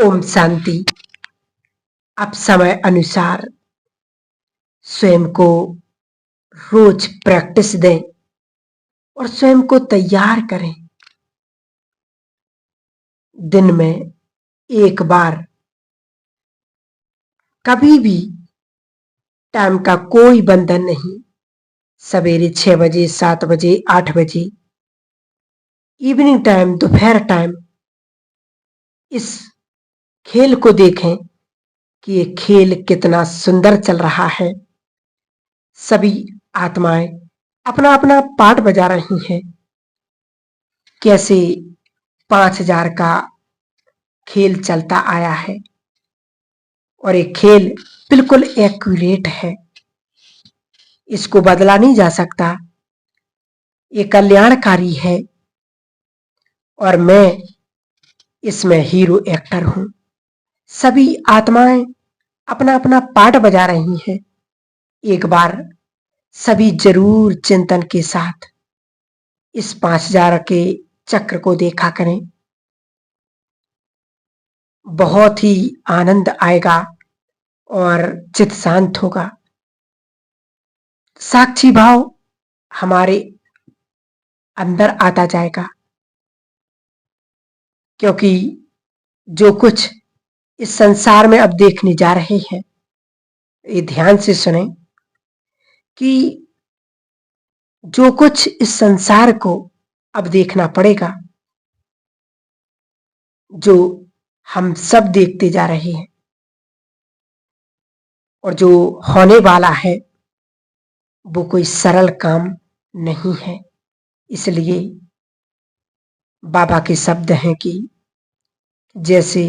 ओम शांति। आप समय अनुसार स्वयं को रोज प्रैक्टिस दें और स्वयं को तैयार करें। दिन में एक बार, कभी भी टाइम का कोई बंधन नहीं। सवेरे 6 बजे, 7 बजे, 8 बजे, इवनिंग टाइम, दोपहर टाइम, इस खेल को देखें कि ये खेल कितना सुंदर चल रहा है। सभी आत्माएं अपना अपना पार्ट बजा रही हैं। कैसे 5000 का खेल चलता आया है और ये खेल बिल्कुल एक्यूरेट है। इसको बदला नहीं जा सकता। ये कल्याणकारी है और मैं इसमें हीरो एक्टर हूं। सभी आत्माएं अपना अपना पार्ट बजा रही हैं। एक बार सभी जरूर चिंतन के साथ इस 5000 के चक्र को देखा करें। बहुत ही आनंद आएगा और चित्त शांत होगा। साक्षी भाव हमारे अंदर आता जाएगा, क्योंकि जो कुछ इस संसार में अब देखने जा रहे हैं, ये ध्यान से सुने कि जो कुछ इस संसार को अब देखना पड़ेगा, जो हम सब देखते जा रहे हैं और जो होने वाला है, वो कोई सरल काम नहीं है। इसलिए बाबा के शब्द हैं कि जैसे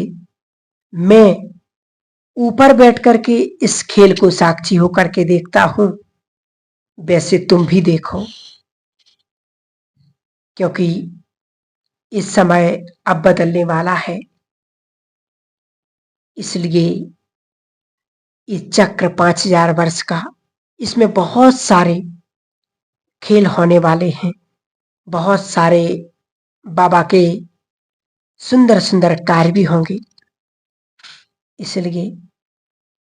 मैं ऊपर बैठ करके इस खेल को साक्षी होकर के देखता हूं, वैसे तुम भी देखो, क्योंकि इस समय अब बदलने वाला है। इसलिए ये चक्र 5000 वर्ष का, इसमें बहुत सारे खेल होने वाले हैं। बहुत सारे बाबा के सुंदर सुंदर कार्य भी होंगे। इसलिए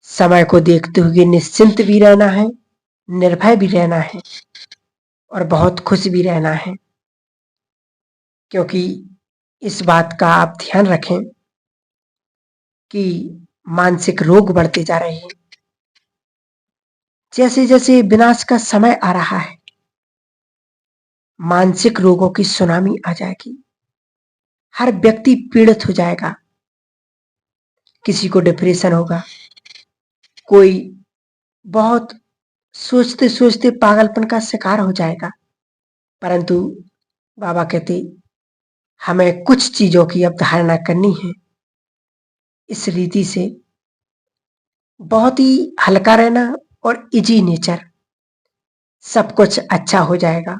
समय को देखते हुए निश्चिंत भी रहना है, निर्भय भी रहना है और बहुत खुश भी रहना है। क्योंकि इस बात का आप ध्यान रखें कि मानसिक रोग बढ़ते जा रहे हैं। जैसे जैसे विनाश का समय आ रहा है, मानसिक रोगों की सुनामी आ जाएगी। हर व्यक्ति पीड़ित हो जाएगा। किसी को डिप्रेशन होगा, कोई बहुत सोचते सोचते पागलपन का शिकार हो जाएगा। परंतु बाबा कहते हमें कुछ चीजों की अवधारणा करनी है। इस रीति से बहुत ही हल्का रहना और इजी नेचर, सब कुछ अच्छा हो जाएगा।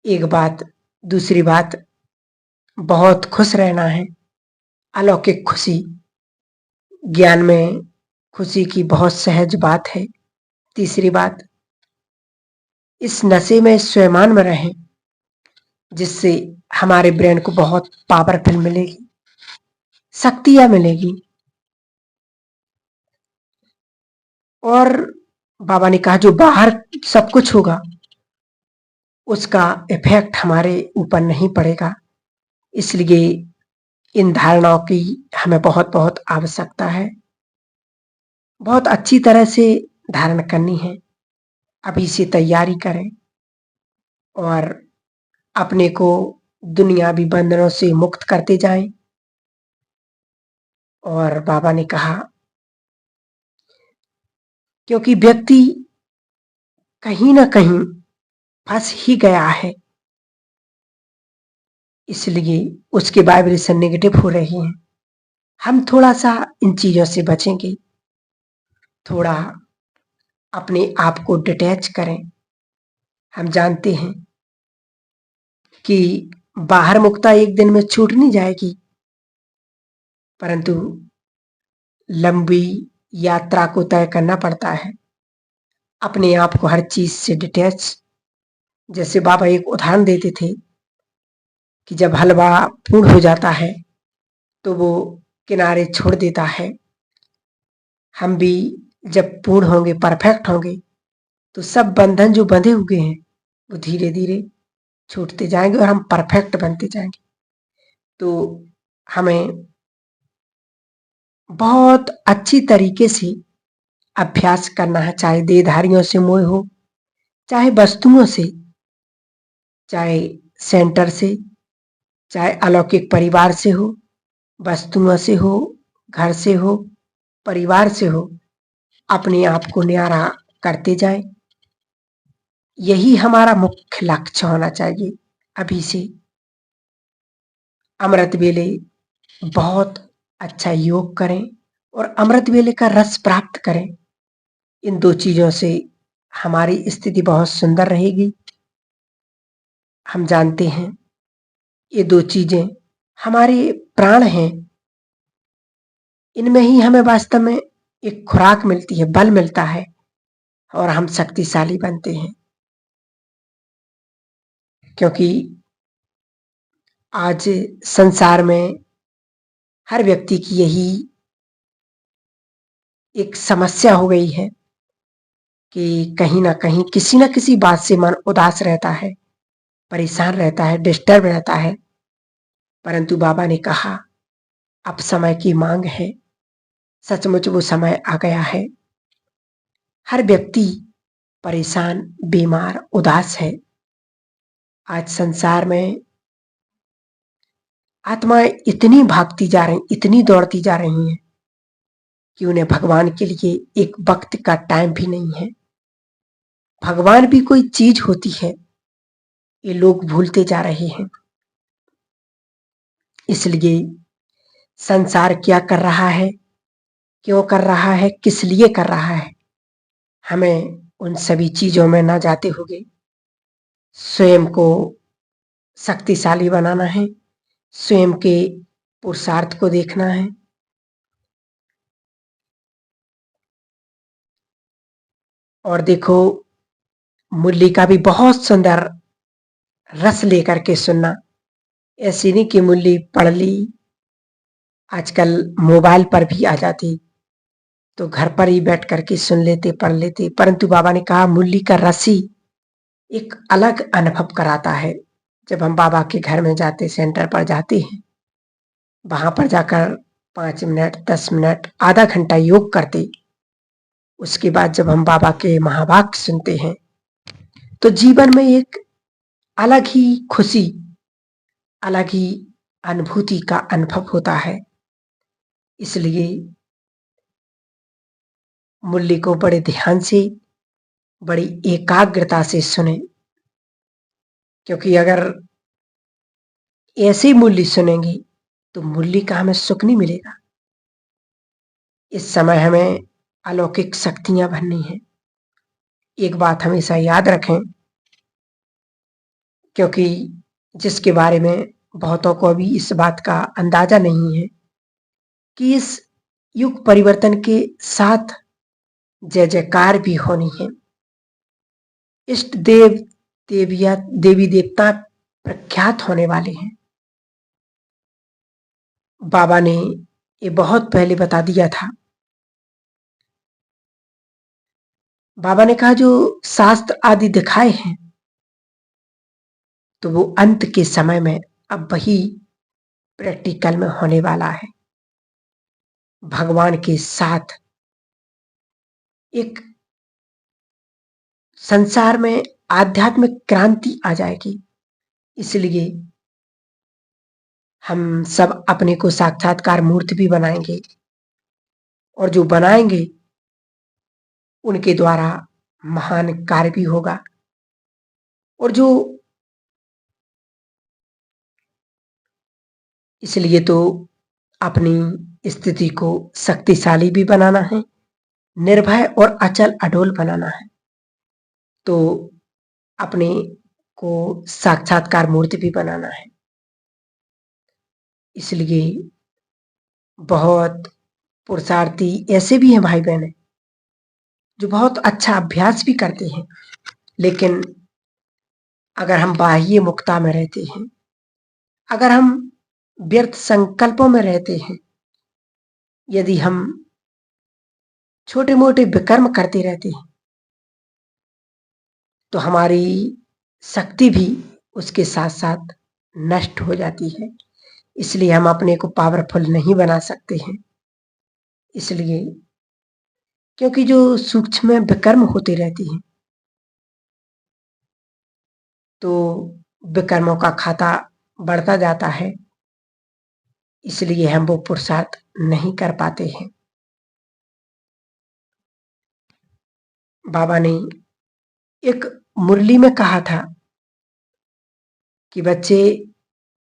एक बात, दूसरी बात, बहुत खुश रहना है। अलौकिक खुशी, ज्ञान में खुशी की बहुत सहज बात है। तीसरी बात, इस नशे में स्वयं में रहें, जिससे हमारे ब्रेन को बहुत पावरफुल मिलेगी, शक्तियां मिलेगी। और बाबा ने कहा जो बाहर सब कुछ होगा, उसका इफेक्ट हमारे ऊपर नहीं पड़ेगा। इसलिए इन धारणाओं की हमें बहुत बहुत आवश्यकता है। बहुत अच्छी तरह से धारण करनी है। अभी से तैयारी करें और अपने को दुनियावी बंधनों से मुक्त करते जाएं। और बाबा ने कहा क्योंकि व्यक्ति कहीं ना कहीं फंस ही गया है, इसलिए उसके वाइब्रेशन नेगेटिव हो रहे हैं। हम थोड़ा सा इन चीजों से बचेंगे, थोड़ा अपने आप को डिटैच करें। हम जानते हैं कि बाहर मुक्ता एक दिन में छूट नहीं जाएगी, परंतु लंबी यात्रा को तय करना पड़ता है। अपने आप को हर चीज से डिटैच, जैसे बाबा एक उदाहरण देते थे कि जब हलवा पूर्ण हो जाता है तो वो किनारे छोड़ देता है। हम भी जब पूर्ण होंगे, परफेक्ट होंगे, तो सब बंधन जो बंधे हुए हैं वो धीरे धीरे छूटते जाएंगे और हम परफेक्ट बनते जाएंगे। तो हमें बहुत अच्छी तरीके से अभ्यास करना है, चाहे देहधारियों से मोह हो, चाहे वस्तुओं से, चाहे सेंटर से, चाहे अलौकिक परिवार से हो, वस्तुओं से हो, घर से हो, परिवार से हो, अपने आप को न्यारा करते जाए। यही हमारा मुख्य लक्ष्य होना चाहिए। अभी से अमृत वेले बहुत अच्छा योग करें और अमृत वेले का रस प्राप्त करें। इन दो चीजों से हमारी स्थिति बहुत सुंदर रहेगी। हम जानते हैं ये दो चीजें हमारे प्राण हैं। इनमें ही हमें वास्तव में एक खुराक मिलती है, बल मिलता है और हम शक्तिशाली बनते हैं। क्योंकि आज संसार में हर व्यक्ति की यही एक समस्या हो गई है कि कहीं ना कहीं किसी न किसी बात से मन उदास रहता है, परेशान रहता है, डिस्टर्ब रहता है। परंतु बाबा ने कहा अब समय की मांग है। सचमुच वो समय आ गया है। हर व्यक्ति परेशान, बीमार, उदास है। आज संसार में आत्माएं इतनी भागती जा रही, इतनी दौड़ती जा रही हैं कि उन्हें भगवान के लिए एक वक्त का टाइम भी नहीं है। भगवान भी कोई चीज होती है, ये लोग भूलते जा रहे हैं। इसलिए संसार क्या कर रहा है, क्यों कर रहा है, किस लिए कर रहा है, हमें उन सभी चीजों में ना जाते हुए स्वयं को शक्तिशाली बनाना है, स्वयं के पुरुषार्थ को देखना है। और देखो, मुरली का भी बहुत सुंदर रस लेकर के सुनना। ऐसी नहीं कि मुरली पढ़ ली, आजकल मोबाइल पर भी आ जाती तो घर पर ही बैठ करके सुन लेते, पढ़ लेते। परंतु बाबा ने कहा मुरली का रस ही एक अलग अनुभव कराता है। जब हम बाबा के घर में जाते, सेंटर पर जाते हैं, वहां पर जाकर 5 मिनट, 10 मिनट, आधा घंटा योग करते, उसके बाद जब हम बाबा के महावाक्य सुनते हैं तो जीवन में एक अलग ही खुशी, अलग ही अनुभूति का अनुभव होता है। इसलिए मुरली को बड़े ध्यान से, बड़ी एकाग्रता से सुने। क्योंकि अगर ऐसे मुरली सुनेंगे तो मुरली का हमें सुख नहीं मिलेगा। इस समय हमें अलौकिक शक्तियां भरनी है। एक बात हमेशा याद रखें, क्योंकि जिसके बारे में बहुतों को अभी इस बात का अंदाजा नहीं है कि इस युग परिवर्तन के साथ जय जयकार भी होनी है। इष्ट देव, देविया, देवी देवता प्रख्यात होने वाले हैं। बाबा ने ये बहुत पहले बता दिया था। बाबा ने कहा जो शास्त्र आदि दिखाए हैं तो वो अंत के समय में अब वही प्रैक्टिकल में होने वाला है। भगवान के साथ एक संसार में आध्यात्मिक क्रांति आ जाएगी। इसलिए हम सब अपने को साक्षात्कार मूर्ति भी बनाएंगे और जो बनाएंगे उनके द्वारा महान कार्य भी होगा। और जो इसलिए तो अपनी स्थिति को शक्तिशाली भी बनाना है, निर्भय और अचल अडोल बनाना है। तो अपने को साक्षात्कार मूर्ति भी बनाना है। इसलिए बहुत पुरुषार्थी ऐसे भी हैं भाई बहन जो बहुत अच्छा अभ्यास भी करते हैं, लेकिन अगर हम बाह्य मुक्ता में रहते हैं, अगर हम व्यर्थ संकल्पों में रहते हैं, यदि हम छोटे मोटे विकर्म करते रहते हैं, तो हमारी शक्ति भी उसके साथ साथ नष्ट हो जाती है। इसलिए हम अपने को पावरफुल नहीं बना सकते हैं। इसलिए क्योंकि जो सूक्ष्म विकर्म होते रहते हैं, तो विकर्मों का खाता बढ़ता जाता है, इसलिए हम वो पुरुषार्थ नहीं कर पाते हैं। बाबा ने एक मुरली में कहा था कि बच्चे,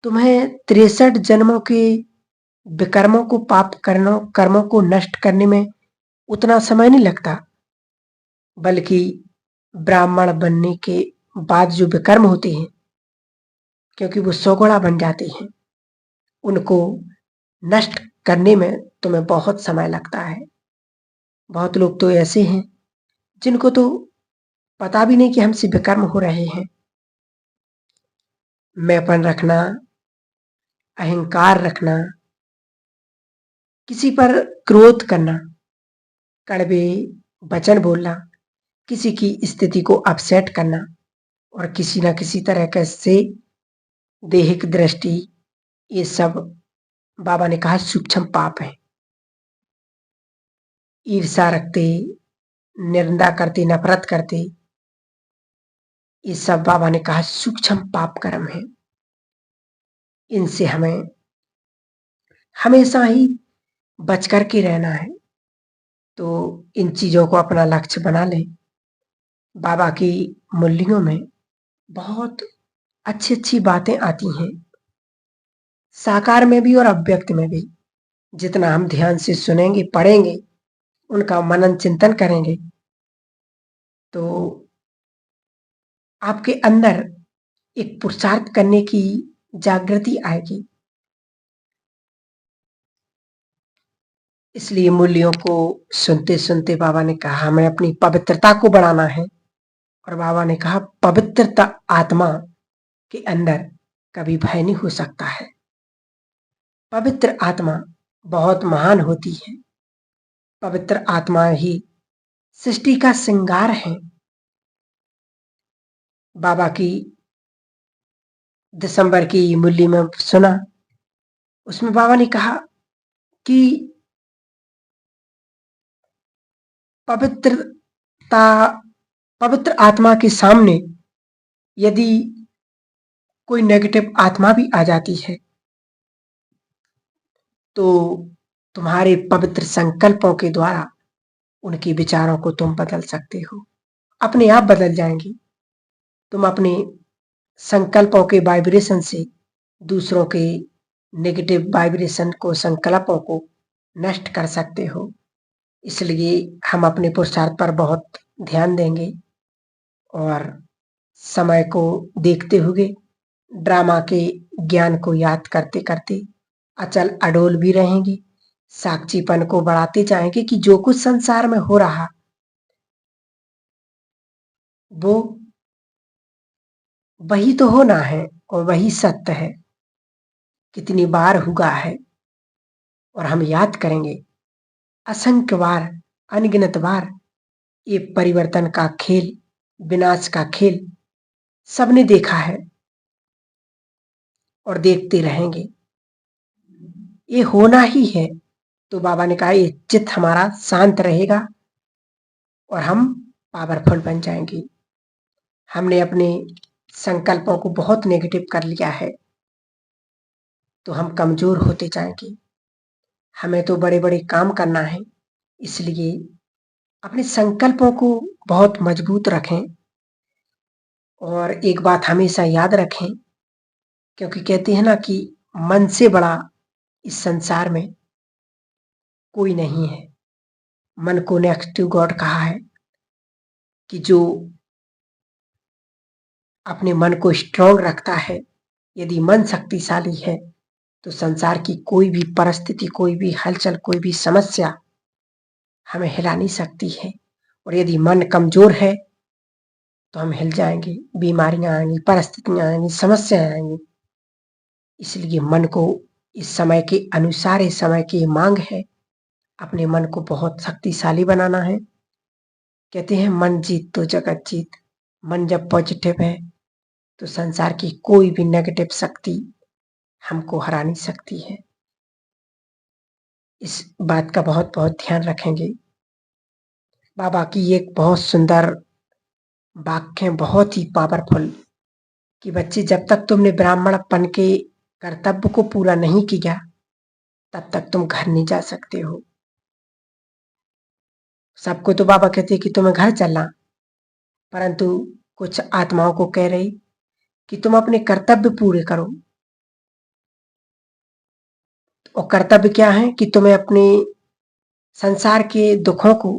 तुम्हें 63 जन्मों के विकर्मों को कर्मों को नष्ट करने में उतना समय नहीं लगता, बल्कि ब्राह्मण बनने के बाद जो विकर्म होते हैं, क्योंकि वो 100 गुणा बन जाते हैं, उनको नष्ट करने में तुम्हें बहुत समय लगता है। बहुत लोग तो ऐसे हैं जिनको तो पता भी नहीं कि हमसे विकर्म हो रहे हैं। मैंपन रखना, अहंकार रखना, किसी पर क्रोध करना, कड़वे वचन बोलना, किसी की स्थिति को अपसेट करना और किसी न किसी तरह के से देहिक दृष्टि, ये सब बाबा ने कहा सूक्ष्म पाप है। ईर्ष्या रखते, निंदा करते, नफरत करते, ये सब बाबा ने कहा सूक्ष्म पाप कर्म है। इनसे हमें हमेशा ही बच करके रहना है। तो इन चीजों को अपना लक्ष्य बना लें। बाबा की मुरलियों में बहुत अच्छी अच्छी बातें आती हैं, साकार में भी और अव्यक्त में भी। जितना हम ध्यान से सुनेंगे, पढ़ेंगे, उनका मनन चिंतन करेंगे, तो आपके अंदर एक पुरुषार्थ करने की जागृति आएगी। इसलिए मूल्यों को सुनते सुनते बाबा ने कहा हमें अपनी पवित्रता को बढ़ाना है। और बाबा ने कहा पवित्रता आत्मा के अंदर कभी भय नहीं हो सकता है। पवित्र आत्मा बहुत महान होती है। पवित्र आत्मा ही सृष्टि का श्रृंगार है। बाबा की दिसंबर की मुरली में सुना, उसमें बाबा ने कहा कि पवित्र आत्मा के सामने यदि कोई नेगेटिव आत्मा भी आ जाती है, तो तुम्हारे पवित्र संकल्पों के द्वारा उनके विचारों को तुम बदल सकते हो। अपने आप बदल जाएंगे। तुम अपने संकल्पों के वाइब्रेशन से दूसरों के नेगेटिव वाइब्रेशन को, संकल्पों को नष्ट कर सकते हो। इसलिए हम अपने पुरुषार्थ पर बहुत ध्यान देंगे और समय को देखते हुए ड्रामा के ज्ञान को याद करते करते अचल अडोल भी रहेंगे। साक्षीपन को बढ़ाते जाएंगे कि जो कुछ संसार में हो रहा वो वही तो होना है और वही सत्य है। कितनी बार हुआ है और हम याद करेंगे असंख्य बार, अनगिनत बार। ये परिवर्तन का खेल, विनाश का खेल सबने देखा है और देखते रहेंगे। ये होना ही है। तो बाबा ने कहा ये चित्त हमारा शांत रहेगा और हम पावरफुल बन जाएंगे। हमने अपने संकल्पों को बहुत नेगेटिव कर लिया है, तो हम कमजोर होते जाएंगे। हमें तो बड़े बड़े काम करना है, इसलिए अपने संकल्पों को बहुत मजबूत रखें। और एक बात हमेशा याद रखें, क्योंकि कहते हैं ना कि मन से बड़ा इस संसार में कोई नहीं है। मन को नेक्स्ट गॉड कहा है कि जो अपने मन को स्ट्रांग रखता है, यदि मन शक्तिशाली है, तो संसार की कोई भी परिस्थिति, कोई भी हलचल, कोई भी समस्या हमें हिला नहीं सकती है। और यदि मन कमजोर है तो हम हिल जाएंगे, बीमारियां आएंगी, परिस्थितियां आएंगी, समस्याएं आएंगी। इसलिए मन को इस समय के अनुसार, इस समय की मांग है, अपने मन को बहुत शक्तिशाली बनाना है। कहते हैं मन जीत तो जगत जीत। मन जब पॉजिटिव है तो संसार की कोई भी नेगेटिव शक्ति हमको हरा नहीं सकती है। इस बात का बहुत बहुत ध्यान रखेंगे। बाबा की एक बहुत सुंदर वाक्य है, बहुत ही पावरफुल, कि बच्चे जब तक तुमने ब्राह्मणपन के कर्तव्य को पूरा नहीं किया तब तक तुम घर नहीं जा सकते हो। सबको तो बाबा कहते कि तुम्हें घर चलना, परंतु कुछ आत्माओं को कह रही कि तुम अपने कर्तव्य पूरे करो। और कर्तव्य क्या है कि तुम्हें अपने संसार के दुखों को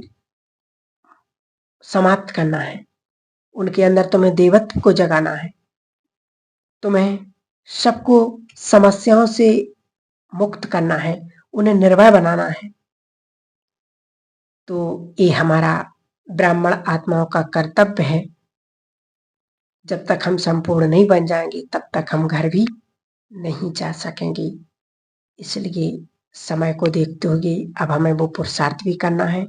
समाप्त करना है, उनके अंदर तुम्हें देवत्व को जगाना है, तुम्हें सबको समस्याओं से मुक्त करना है, उन्हें निर्भय बनाना है। तो ये हमारा ब्राह्मण आत्माओं का कर्तव्य है। जब तक हम संपूर्ण नहीं बन जाएंगे तब तक हम घर भी नहीं जा सकेंगे। इसलिए समय को देखते हुए अब हमें वो पुरुषार्थ भी करना है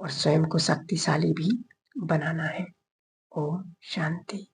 और स्वयं को शक्तिशाली भी बनाना है। ओम शांति।